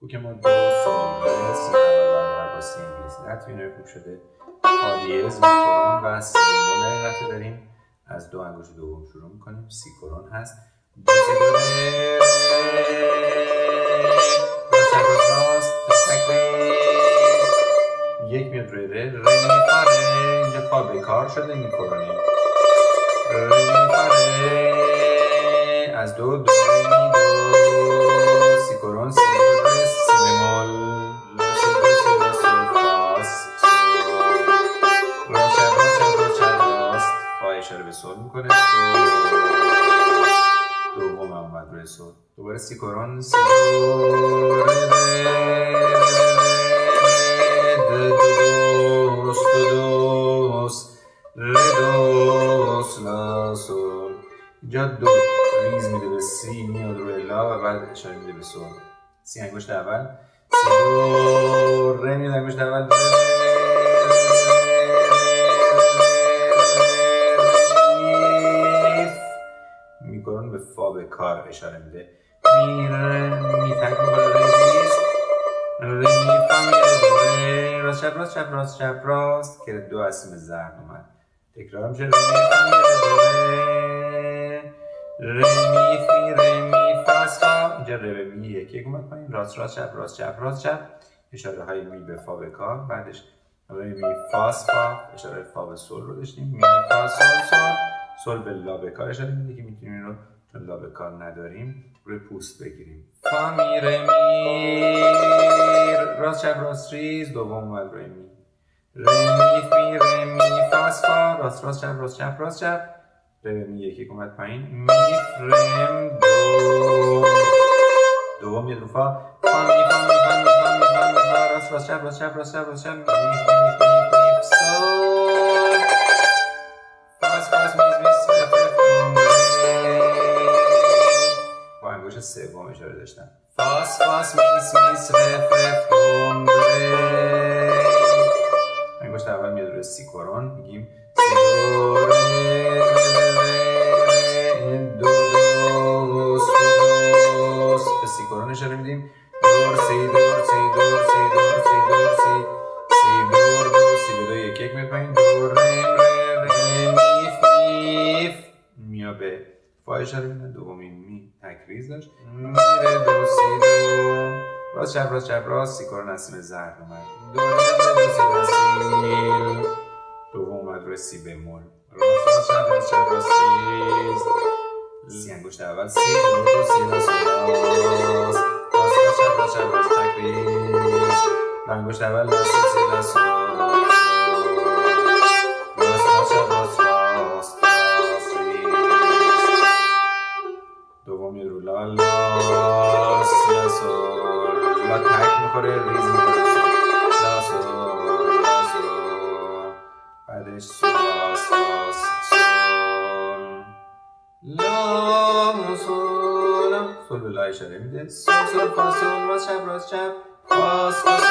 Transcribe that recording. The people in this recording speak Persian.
کوک ما دو سول ره سی برابر با سی انگلیسی حتی اینو خوب شده. فا دیز می کرون و سی بمول حقیقت داریم. از دو انگشت دوم شروع میکنیم. سی کرون هست. دو سی دو ره راست یک میاد روی ره می فا ره. اینجا فا بکار شده می کرونیم. ره می فا ره از دو دو می دو سی کرون سی دو ره سی بمول لا سی دو سی دو سول فا راست فا اشاره به سول میکنه. دوم هم اومد روی سول. دوباره سی کرون سی دو ره لا سول. اینجا دو ریز میده به سی میاد روی لا و بعد اشاره میده به سول. سی انگشت اول سی دو ره میاد انگشت اول میکنون به فا به کار اشاره میده. می تک میکنه ریز ره می فا می ره راست چپ راست چپ راست چپ راست که دو اسیم زرد اومد. تکرار میشه ره می فا می ره می فی ره می فاس فا. اینجا ره می یکی اومد پایین. راست راست چپ راست چپ راست چپ اشاره های می به فا به کار. بعدش ره می فاس فا اشاره فا به سول رو داشتیم. می فا سول سول سول به لا به کار اشاره میده که میتونیم این رو چون لا به کار نداریم روی پوست بگیریم. فا می ره می راست چپ راست ریز دوم اومد روی می ره می فی ره می فاس فا راست راست چپ راست چپ راست چپ ره می یکی اومد پایین. می رم دو دوم میاد رو فا فا می فا می فا می فا می فا می فا راست راست چپ راست چپ راست چپ راست چپ می سول فاس فاس میز میز با انگشت سوم اشاره داشتم. فاس فاس میز میز رف رف دوم ره انگشت اول میاد روی سی کرون میگیم سی دو ره دو دوست به سی کرون اشاره میدیم. دور سی دور سی دور سی دور سی دور سی سی دور دو سی به دو یک یک میاد پایین. دور رم ره ره میف میف میا به فا اشاره میدن. دومین می تکریز داشت. میره دو سی دو راست چپ راست چپ راست سی کرون اسیم زرد اومد. دو ره دو سی دو سی دوم اومد روی سی بمول. راست چپ راست چپ راست سی انگشت اول سی دو دو سی لا سول راست چپ راست چپ راست تکریز انگشت اول لا سی سی لا سول راست چپ راست راست دوم میاد رو لا لا سی لا سول لا تک میخوره ریز میکنه لا سول لا سول بعدش سول لا سول سول به لا اشاره میده. سول سول فا سول راست چپ راست چپ فاس فاس